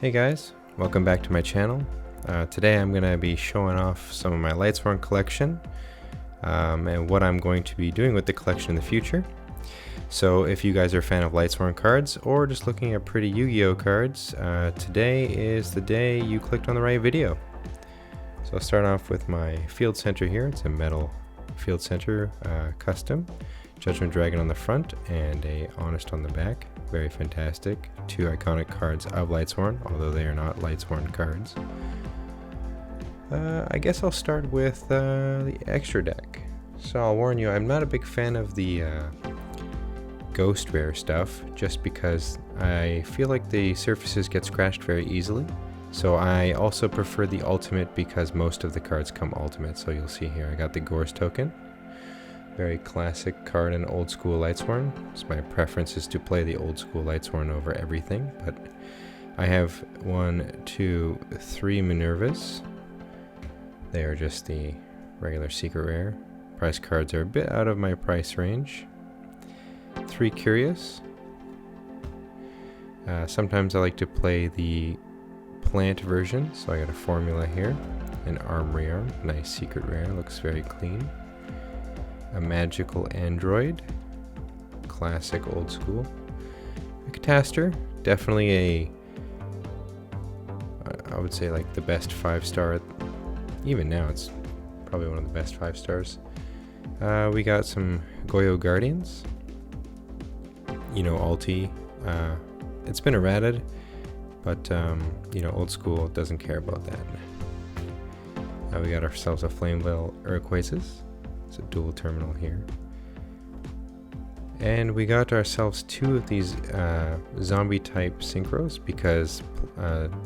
Hey guys, welcome back to my channel. Today I'm going to be showing off some of my Lightsworn collection and what I'm going to be doing with the collection in the future. So if you guys are a fan of Lightsworn cards or just looking at pretty Yu-Gi-Oh cards, today is the day you clicked on the right video. So I'll start off with my Field Center here. It's a metal Field Center custom. Judgment Dragon on the front and a Honest on the back. Very fantastic. Two iconic cards of Lightsworn, although they are not Lightsworn cards. I guess I'll start with the extra deck. So I'll warn you, I'm not a big fan of the ghost rare stuff, just because I feel like the surfaces get scratched very easily. So I also prefer the ultimate because most of the cards come ultimate. So you'll see here I got the Gorse token. Very classic card in old school Lightsworn. So my preference is to play the old school Lightsworn over everything, but I have 1, 2, 3 Minervas. They are just the regular secret rare. Price cards are a bit out of my price range. 3 Curious. Sometimes I like to play the plant version, so I got a formula here. An Armory Arm, nice secret rare, looks very clean. A Magical Android, classic old school. A Cataster, definitely I would say like the best 5-star. Even now it's probably one of the best 5 stars. We got some Goyo Guardians. You know, ulti. It's been errated, but you know, old school doesn't care about that. We got ourselves a Flamevale Urquazes. It's a dual terminal here. And we got ourselves 2 of these zombie type synchros because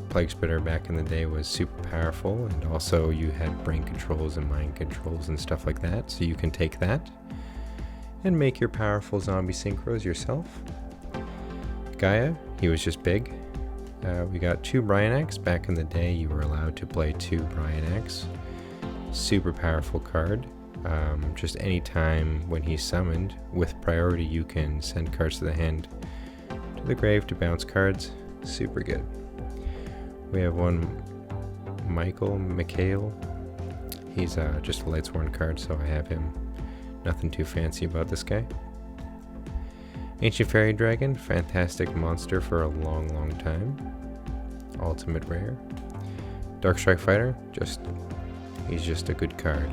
Plague Spreader back in the day was super powerful, and also you had brain controls and mind controls and stuff like that, so you can take that and make your powerful zombie synchros yourself. Gaia, he was just big. We got 2 Brionax. Back in the day you were allowed to play 2 Brionax. Super powerful card. Just any time when he's summoned, with priority you can send cards to the hand to the grave to bounce cards. Super good. We have 1 Mikhail. He's just a Lightsworn card, so I have him. Nothing too fancy about this guy. Ancient Fairy Dragon, fantastic monster for a long time. Ultimate rare. Darkstrike Fighter, he's just a good card.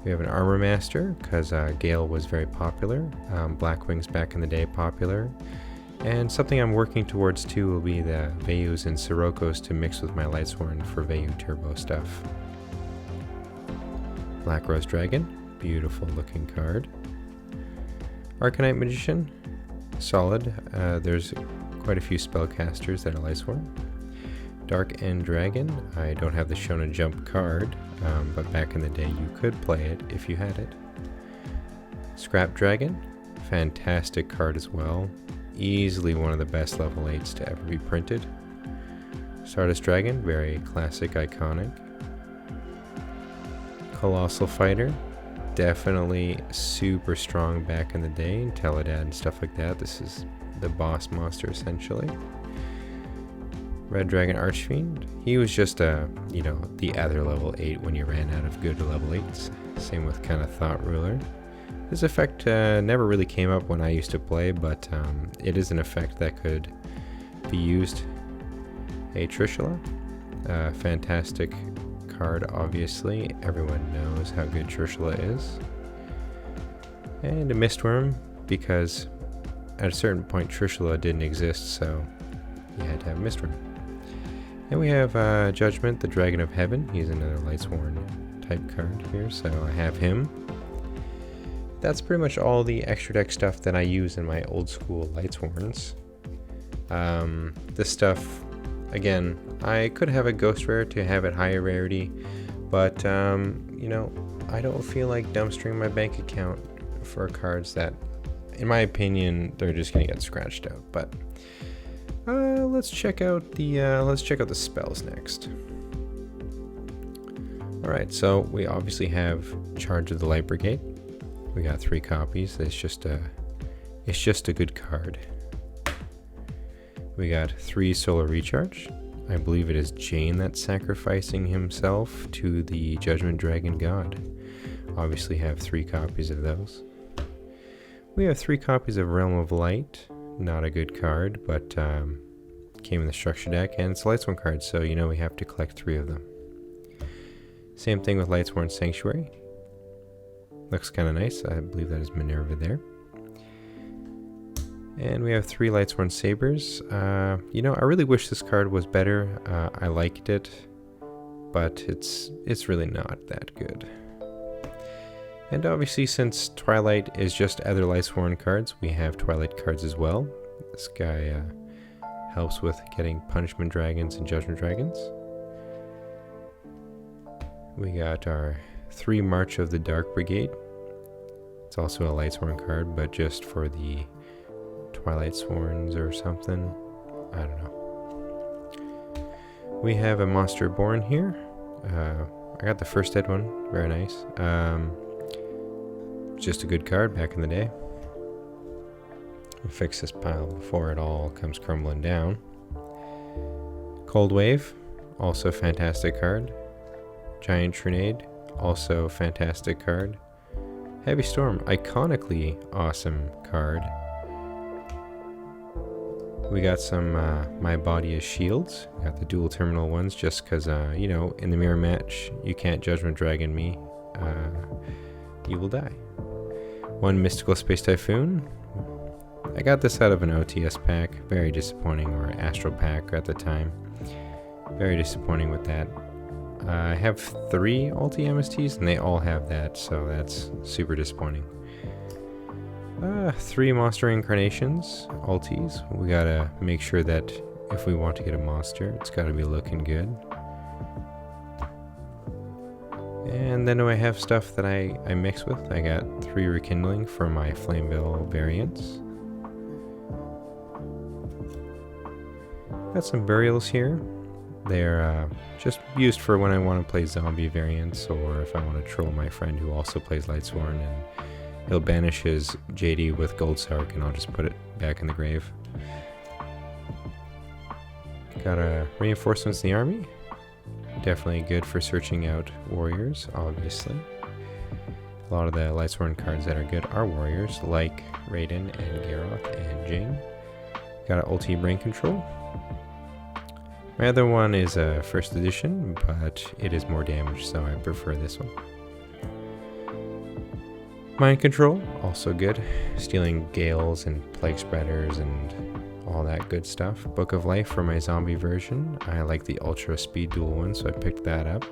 We have an Armor Master, because Gale was very popular. Blackwings back in the day popular. And something I'm working towards too will be the Veyus and Sirokkos to mix with my Lightsworn for Veyu Turbo stuff. Black Rose Dragon, beautiful looking card. Archetype Magician, solid. There's quite a few spellcasters that are Lightsworn. Dark End Dragon, I don't have the Shonen Jump card, but back in the day you could play it if you had it. Scrap Dragon, fantastic card as well. Easily one of the best level 8s to ever be printed. Stardust Dragon, very classic, iconic. Colossal Fighter, definitely super strong back in the day, in Teledad and stuff like that. This is the boss monster essentially. Red Dragon Archfiend, he was just you know, the other level 8 when you ran out of good level 8s. Same with kind of Thought Ruler. This effect never really came up when I used to play, but it is an effect that could be used. A Trishula, fantastic card obviously. Everyone knows how good Trishula is. And a Mistworm, because at a certain point Trishula didn't exist, so you had to have Mistworm. And we have Judgment, the Dragon of Heaven. He's another Lightsworn type card here, so I have him. That's pretty much all the extra deck stuff that I use in my old school Lightsworns. This stuff, again, I could have a Ghost Rare to have it higher rarity, but you know, I don't feel like dumpstering my bank account for cards that, in my opinion, they're just gonna get scratched out. But let's check out the spells next. All right, so we obviously have Charge of the Light Brigade. We got 3 copies. It's just a good card. We got 3 solar recharge. I believe it is Jane that's sacrificing himself to the Judgment Dragon God. Obviously have 3 copies of those. We have 3 copies of Realm of Light. Not a good card, but came in the structure deck, and it's a Lightsworn card, so you know we have to collect 3 of them. Same thing with Lightsworn Sanctuary. Looks kind of nice. I believe that is Minerva there. And we have 3 Lightsworn Sabers. You know, I really wish this card was better. I liked it, but it's really not that good. And obviously, since Twilight is just other Lightsworn cards, we have Twilight cards as well. This guy helps with getting Punishment Dragons and Judgment Dragons. We got our 3 March of the Dark Brigade. It's also a Lightsworn card, but just for the Twilight Sworns or something. I don't know. We have a Monster Born here. I got the first dead one. Very nice. Just a good card back in the day. We'll fix this pile before it all comes crumbling down. Cold Wave, also a fantastic card. Giant Trinade, also a fantastic card. Heavy Storm, iconically awesome card. We got some My Body is Shields. We got the dual terminal ones just because, you know, in the mirror match, you can't Judgment Dragon me. You will die. 1 Mystical Space Typhoon. I got this out of an OTS pack. Very disappointing, or Astral pack at the time. Very disappointing with that. I have 3 Ulti MSTs, and they all have that, so that's super disappointing. 3 Monster Incarnations, Ultis. We gotta make sure that if we want to get a monster, it's gotta be looking good. And then I have stuff that I mix with. I got 3 Rekindling for my Flameville variants. Got some Burials here. They're just used for when I want to play zombie variants, or if I want to troll my friend who also plays Lightsworn, and he'll banish his JD with Gold Sark, and I'll just put it back in the grave. Got Reinforcements in the army. Definitely good for searching out warriors, obviously. A lot of the Lightsworn cards that are good are warriors, like Raiden and Garroth and Jing. Got an Ulti Brain Control. My other one is a first edition, but it is more damage, so I prefer this one. Mind Control, also good. Stealing Gales and Plague Spreaders and all that good stuff. Book of Life for my zombie version. I like the Ultra Speed Duel one, so I picked that up.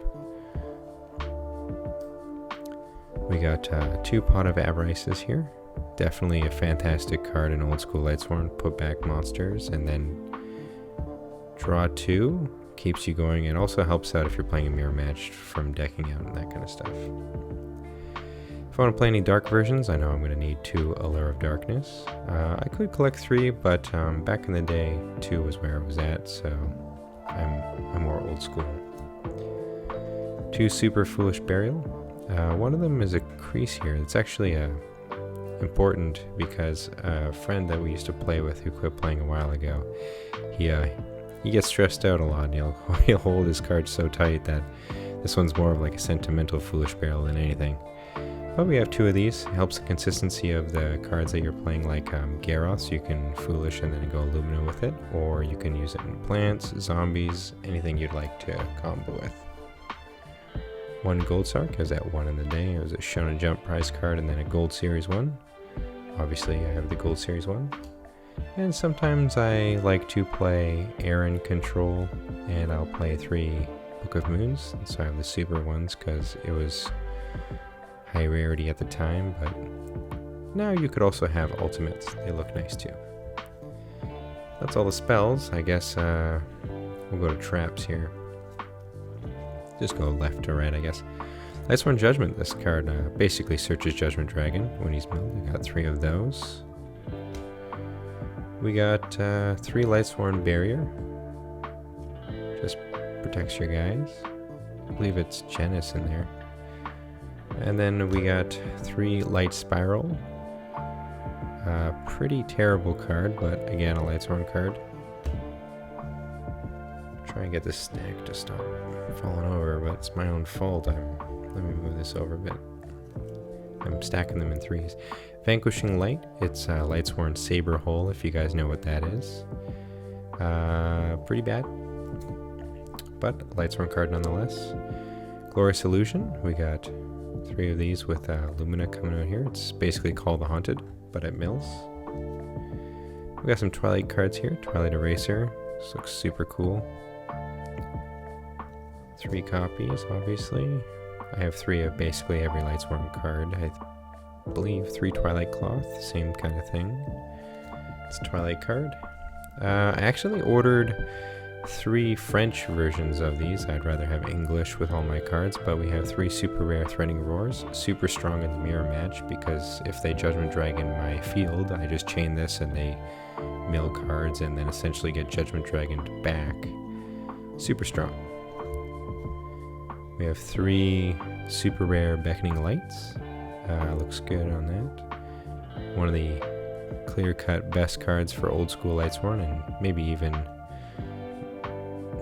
We got 2 Pot of Avarices here. Definitely a fantastic card in old school Lightsworn. Put back monsters and then draw 2. Keeps you going and also helps out if you're playing a mirror match from decking out and that kind of stuff. If I want to play any dark versions, I know I'm going to need 2 Allure of Darkness. I could collect 3, but back in the day, 2 was where I was at, so I'm more old school. 2 Super Foolish Burial. One of them is a crease here. It's actually important because a friend that we used to play with who quit playing a while ago, he gets stressed out a lot, and he'll hold his cards so tight that this one's more of like a sentimental Foolish Burial than anything. But we have 2 of these. It helps the consistency of the cards that you're playing, like Garroth, so you can Foolish and then go Lumina with it, or you can use it in plants, zombies, anything you'd like to combo with. 1 Gold Sark, I was at 1 in the day. It was a Shonen Jump prize card and then a Gold Series 1. Obviously I have the Gold Series 1. And sometimes I like to play Aaron Control, and I'll play 3 Book of Moons. And so I have the super ones because it was high rarity at the time, but now you could also have ultimates. They look nice too. That's all the spells. I guess we'll go to traps here. Just go left to right, I guess. Lightsworn Judgment. This card basically searches Judgment Dragon when he's milled. We got 3 of those. We got 3 Lightsworn Barrier. Just protects your guys. I believe it's Genis in there. And then we got 3 Light Spiral. Pretty terrible card, but again, a Lightsworn card. Try and get this stack to stop falling over, but it's my own fault. Let me move this over a bit. I'm stacking them in threes. Vanquishing Light. It's Lightsworn Saber Hole, if you guys know what that is. Pretty bad, but Lightsworn card nonetheless. Glorious Illusion. We got 3 of these with Lumina coming out here. It's basically Call the Haunted, but at mills. We got some Twilight cards here. Twilight Eraser. This looks super cool. 3 copies, obviously. I have 3 of basically every Lightsworn card. I believe 3 Twilight Cloth, same kind of thing. It's a Twilight card. I actually ordered 3 French versions of these. I'd rather have English with all my cards, but we have 3 super rare Threatening Roars. Super strong in the mirror match, because if they Judgment Dragon my field, I just chain this and they mill cards and then essentially get Judgment Dragoned back. Super strong. We have 3 super rare Beckoning Lights. Looks good on that. One of the clear-cut best cards for old school Lightsworn, and maybe even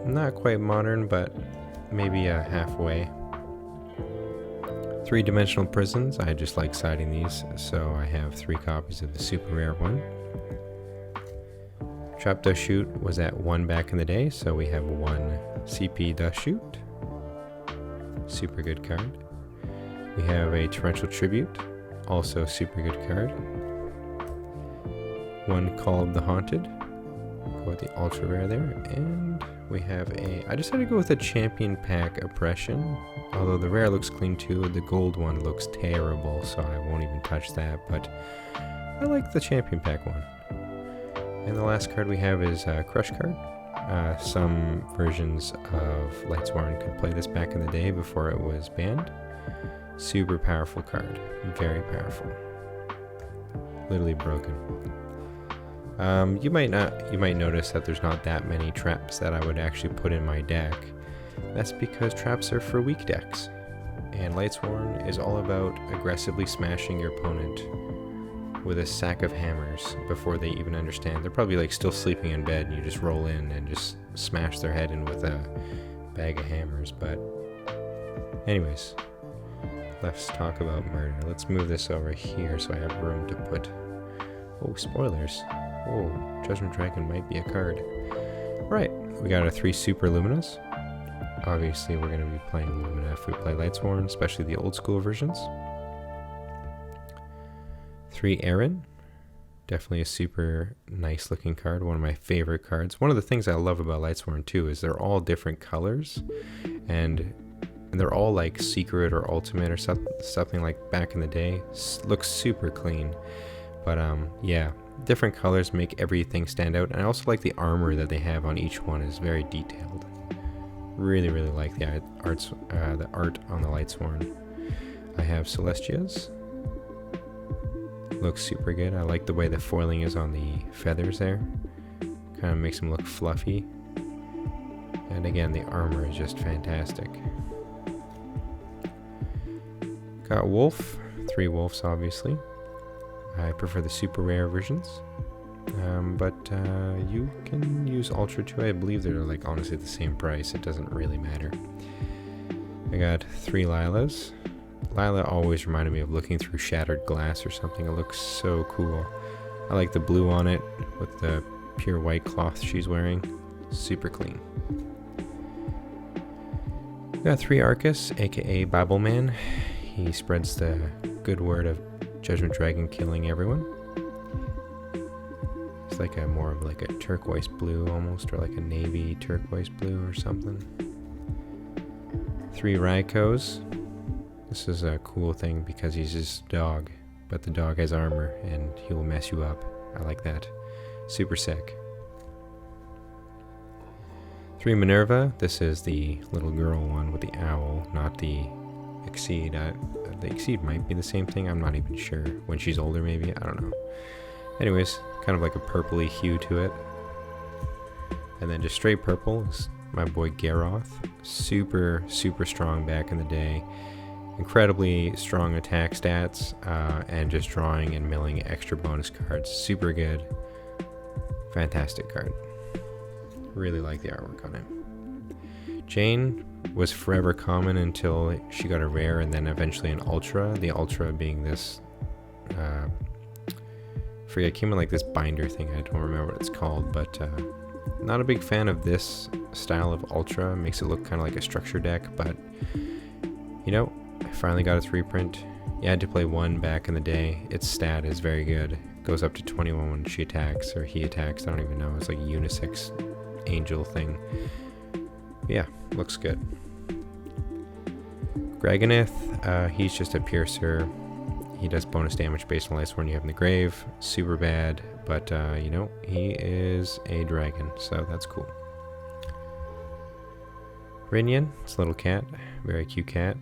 not quite modern, but maybe halfway. 3-dimensional prisons. I just like siding these, so I have 3 copies of the super rare one. Trap Dust Shoot was at 1 back in the day, so we have 1 CP Dust Shoot. Super good card. We have a Torrential Tribute, also super good card. 1 Call of the Haunted. Go with the ultra rare there, and we have I decided to go with a Champion Pack Oppression, although the rare looks clean too. The gold one looks terrible, so I won't even touch that, but I like the Champion Pack one. And the last card we have is Crush card. Some versions of Lightsworn could play this back in the day before it was banned. Super powerful card. Very powerful. Literally broken. You might notice that there's not that many traps that I would actually put in my deck. That's because traps are for weak decks. And Lightsworn is all about aggressively smashing your opponent with a sack of hammers before they even understand. They're probably like still sleeping in bed and you just roll in and just smash their head in with a bag of hammers. But anyways, let's talk about murder. Let's move this over here so I have room to put... Oh, spoilers. Oh, Judgment Dragon might be a card. Right, we got our 3 Super Luminas. Obviously we're going to be playing Lumina if we play Lightsworn, especially the old school versions. 3 Aaron, definitely a super nice looking card, one of my favorite cards. One of the things I love about Lightsworn too is they're all different colors, and they're all like secret or ultimate or something like back in the day. Looks super clean, but yeah, different colors make everything stand out. And I also like the armor that they have on each one is very detailed. Really like the art on the Lightsworn. I have Celestias. Looks super good. I like the way the foiling is on the feathers there. Kind of makes them look fluffy. And again, the armor is just fantastic. Got Wolf. 3 Wolves, obviously. I prefer the super rare versions. But you can use Ultra too. I believe they're like honestly the same price. It doesn't really matter. I got 3 Lilas. Lila always reminded me of looking through shattered glass or something. It looks so cool. I like the blue on it with the pure white cloth she's wearing. Super clean. We got 3 Arcus, aka Bible Man. He spreads the good word of Judgment Dragon killing everyone. It's like more of like a turquoise blue almost, or like a navy turquoise blue or something. 3 Raikos. This is a cool thing because he's just a dog, but the dog has armor and he will mess you up. I like that. Super sick. 3 Minerva. This is the little girl one with the owl, not the Exceed. The Exceed might be the same thing. I'm not even sure. When she's older, maybe. I don't know. Anyways, kind of like a purpley hue to it. And then just straight purple is my boy Garroth. Super strong back in the day. Incredibly strong attack stats, and just drawing and milling extra bonus cards. Super good. Fantastic card. Really like the artwork on it. Jane was forever common until she got a rare and then eventually an ultra. The ultra being this, it came in like this binder thing. I don't remember what it's called, but not a big fan of this style of ultra. It makes it look kind of like a structure deck, but you know, I finally got its reprint. You had to play 1 back in the day. Its stat is very good. Goes up to 21 when she attacks or he attacks. I don't even know. It's like a unisex angel thing. But yeah, looks good. Graganith, he's just a piercer. He does bonus damage based on Lightsworn you have in the grave. Super bad, but you know, he is a dragon, so that's cool. Rinyan, it's a little cat, very cute cat.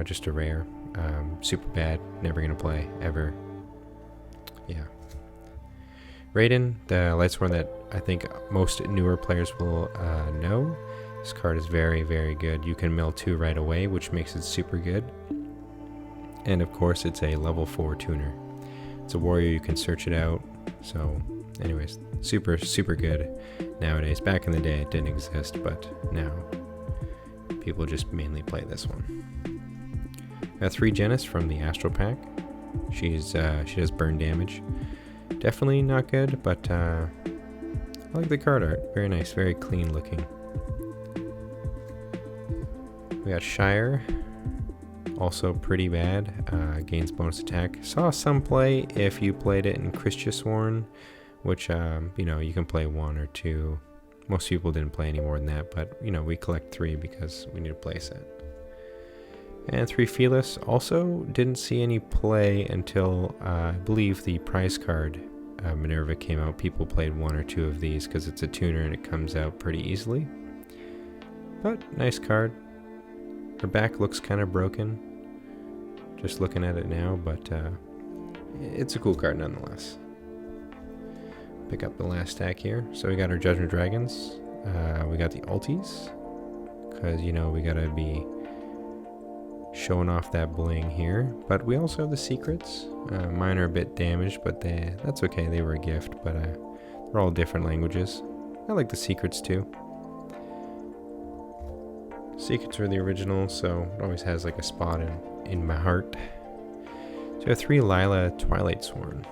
Just a rare. Super bad, never gonna play, ever. Yeah. Raiden, the Lightsworn that I think most newer players will know. This card is very, very good. You can mill 2 right away, which makes it super good. And of course, it's a level 4 tuner. It's a warrior, you can search it out. So, anyways, super, super good nowadays. Back in the day, it didn't exist, but now people just mainly play this one. Got 3 Genis from the Astral Pack. She does burn damage. Definitely not good, but I like the card art. Very nice, very clean looking. We got Shire. Also pretty bad. Gains bonus attack. Saw some play if you played it in Lightsworn, which you know, you can play 1 or 2. Most people didn't play any more than that, but you know, we collect 3 because we need a play set. And 3 Felis. Also didn't see any play until I believe the prize card Minerva came out. People played 1 or 2 of these because it's a tuner and it comes out pretty easily. But nice card. Her back looks kind of broken, just looking at it now, but it's a cool card nonetheless. Pick up the last stack here. So we got our Judgment Dragons. We got the ultis, because you know we gotta be showing off that bling here. But we also have the secrets. Mine are a bit damaged, but that's okay. They were a gift, but they're all different languages. I like the secrets too. Secrets are the original, so it always has like a spot in my heart. So we have 3 Lila Lightsworn.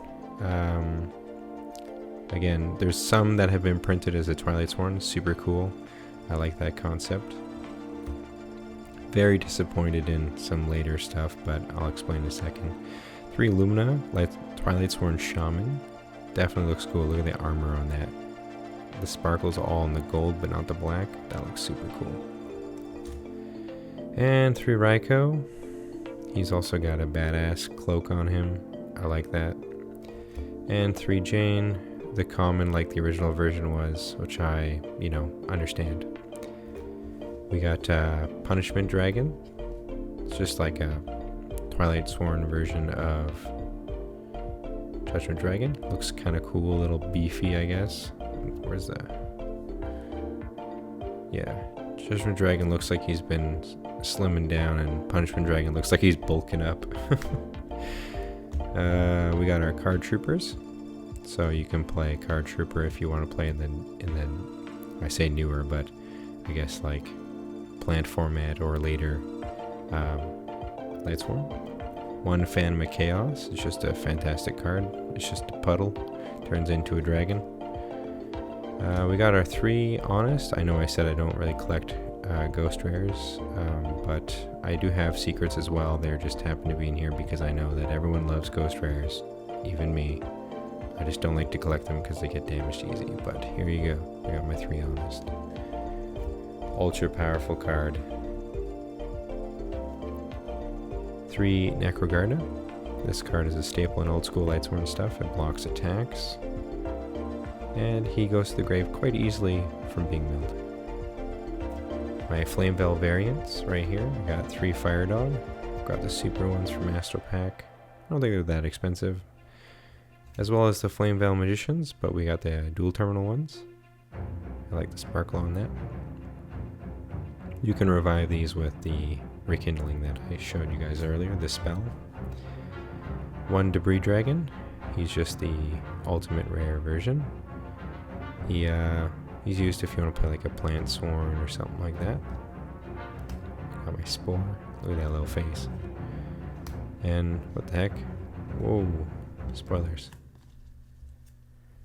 Again, there's some that have been printed as a Lightsworn. Super cool. I like that concept. Very disappointed in some later stuff, but I'll explain in a second. 3 Lumina Lightsworn Shaman. Definitely looks cool. Look at the armor on that. The sparkles all in the gold, but not the black. That looks super cool. And 3 Raikou. He's also got a badass cloak on him. I like that. And 3 Jane. The common like the original version was, which I, you know, understand. We got Punishment Dragon. It's just like a Lightsworn version of Judgment Dragon. Looks kind of cool, a little beefy, I guess. Where's that? Yeah. Judgment Dragon looks like he's been slimming down, and Punishment Dragon looks like he's bulking up. We got our Card Troopers. So you can play Card Trooper if you want to play, and then I say newer, but I guess like plant format or later Lightsworn. 1 Phantom of Chaos. It's just a fantastic card. It's just a puddle. Turns into a dragon. We got our 3 Honest. I know I said I don't really collect ghost rares, but I do have secrets as well. They just happen to be in here because I know that everyone loves ghost rares, even me. I just don't like to collect them because they get damaged easy, but here you go. I got my 3 Honest. Ultra powerful card. 3 Necrogarda. This card is a staple in old school Lightsworn stuff. It blocks attacks. And he goes to the grave quite easily from being milled. My Flame Veil variants right here. I got 3 Fire Dog. Got the super ones from Astral Pack. I don't think they're that expensive. As well as the Flame Veil Magicians, but we got the dual terminal ones. I like the sparkle on that. You can revive these with the rekindling that I showed you guys earlier, the spell. 1 Debris Dragon. He's just the ultimate rare version. He He's used if you want to play like a plant sworn or something like that. Got my spore. Look at that little face. And what the heck? Whoa. Spoilers.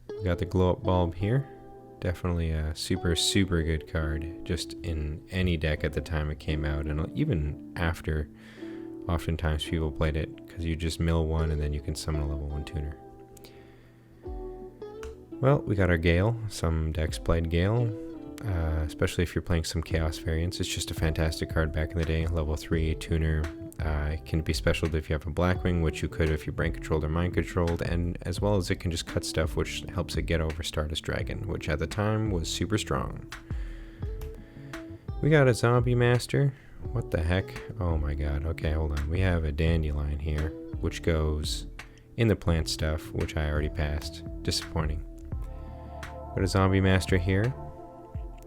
We got the glow up bulb here. Definitely a super, super good card. Just in any deck at the time it came out. And even after, oftentimes people played it. Because you just mill one and then you can summon a level 1 tuner. Well, we got our Gale. Some decks played Gale, especially if you're playing some Chaos variants. It's just a fantastic card back in the day. Level 3 tuner. It can be special if you have a Blackwing, which you could if you brain controlled or mind controlled, and as well as it can just cut stuff, which helps it get over Stardust Dragon, which at the time was super strong. We got a Zombie Master. What the heck? Oh my god. Okay, hold on. We have a Dandelion here, which goes in the plant stuff, which I already passed. Disappointing. Got a Zombie Master here.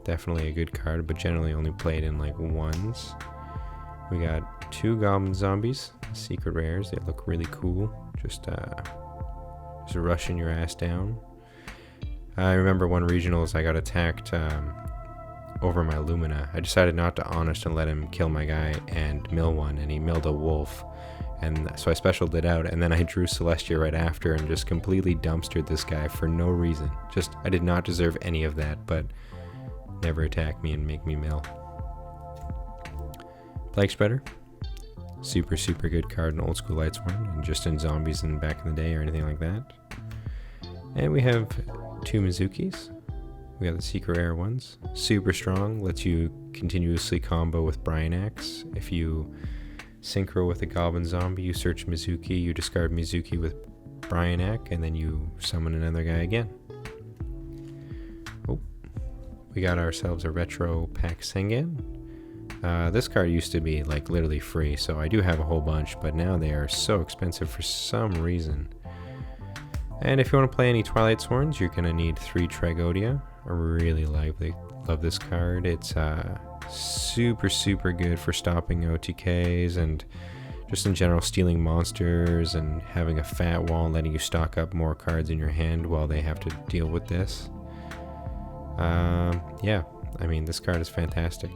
Definitely a good card, but generally only played in like ones. We got 2 Goblin Zombies, secret rares. They look really cool. Just rushing your ass down. I remember one regionals I got attacked over my Lumina. I decided not to Honest and let him kill my guy and mill one, and he milled a wolf. And so I specialed it out, and then I drew Celestia right after and just completely dumpstered this guy for no reason. Just, I did not deserve any of that, but never attack me and make me mill. Plague Spreader. Super, super good card in old school Lightsworn, and just in zombies in back in the day or anything like that. And we have 2 Mizukis. We got the secret rare ones. Super strong, lets you continuously combo with Brionax. If you synchro with a Goblin Zombie, you search Mizuki, you discard Mizuki with Brionac, and then you summon another guy again. Oh, we got ourselves a Retro Pack Sengen. This card used to be like literally free, so I do have a whole bunch, but now they are so expensive for some reason. And if you want to play any Twilight Sworns, you're going to need 3 Tragodia. I really love this card. It's super, super good for stopping OTKs and just in general stealing monsters and having a fat wall, letting you stock up more cards in your hand while they have to deal with this. Yeah, I mean, this card is fantastic.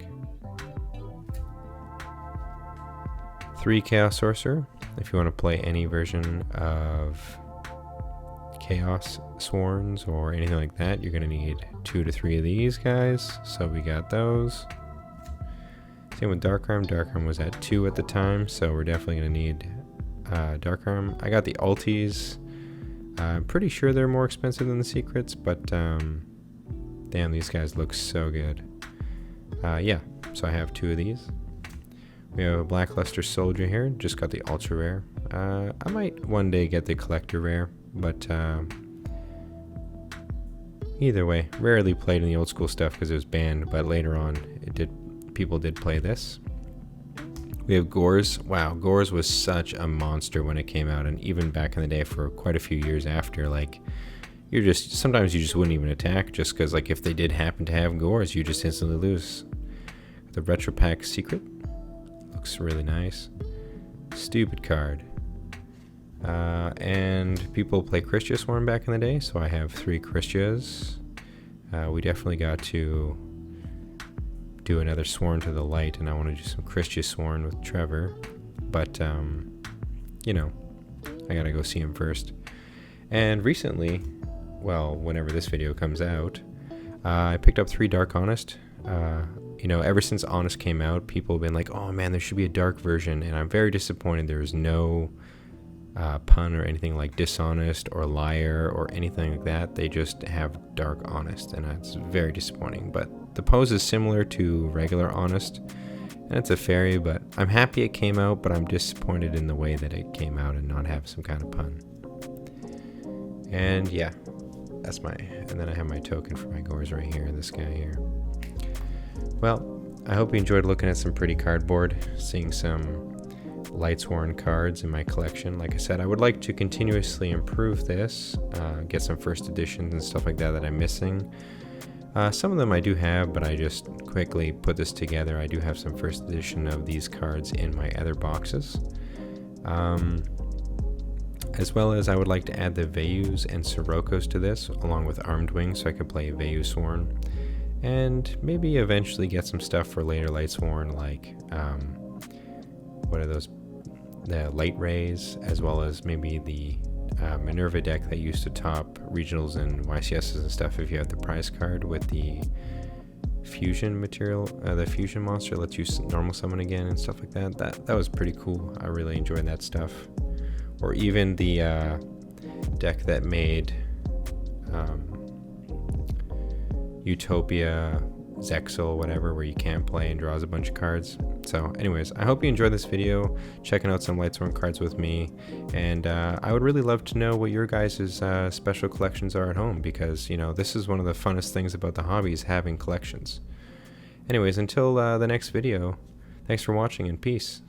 3 Chaos Sorcerer. If you want to play any version of Chaos Sworns or anything like that, you're going to need 2 to 3 of these guys. So we got those. Same with Dark-Arm. Dark-Arm was at 2 at the time, so we're definitely going to need Dark-Arm. I got the Ultis. I'm pretty sure they're more expensive than the secrets, but damn, these guys look so good. Yeah, so I have 2 of these. We have a Blackluster Soldier here, just got the Ultra Rare. I might one day get the Collector Rare, but either way, rarely played in the old school stuff because it was banned, but later on people did play this. We have Gores. Wow, Gores was such a monster when it came out, and even back in the day for quite a few years after, like, sometimes you just wouldn't even attack just because, like, if they did happen to have Gores, you just instantly lose. The Retro Pack Secret looks really nice. Stupid card. And people play Christia Swarm back in the day, so I have 3 Christias. We definitely got to do another Sworn to the Light, and I want to do some Christia Sworn with Trevor, but you know, I gotta go see him first. And recently, well, whenever this video comes out, I picked up 3 Dark Honest. You know, ever since Honest came out, people have been like, oh man, there should be a dark version, and I'm very disappointed there is no pun or anything like dishonest or liar or anything like that. They just have Dark Honest, and it's very disappointing. But the pose is similar to regular Honest, and it's a fairy, but I'm happy it came out, but I'm disappointed in the way that it came out and not have some kind of pun. And yeah, that's and then I have my token for my Gores right here, this guy here. Well, I hope you enjoyed looking at some pretty cardboard, seeing some Lightsworn cards in my collection. Like I said, I would like to continuously improve this, get some first editions and stuff like that I'm missing. Some of them I do have, but I just quickly put this together. I do have some first edition of these cards in my other boxes. As well as I would like to add the Veyus and Sirokkos to this, along with Armed Wings, so I could play Veyu Sworn. and maybe eventually get some stuff for later Lightsworn, like what are those, the light rays, as well as maybe the Minerva deck that used to top regionals and YCSs and stuff if you have the prize card with the fusion material, the fusion monster lets you normal summon again and stuff like that. That was pretty cool. I really enjoyed that stuff. Or even the deck that made Utopia, Zexal, whatever, where you can't play and draws a bunch of cards. So anyways, I hope you enjoyed this video, checking out some Lightsworn cards with me, and I would really love to know what your guys' special collections are at home, because, you know, this is one of the funnest things about the hobby is having collections. Anyways, until the next video, thanks for watching and peace.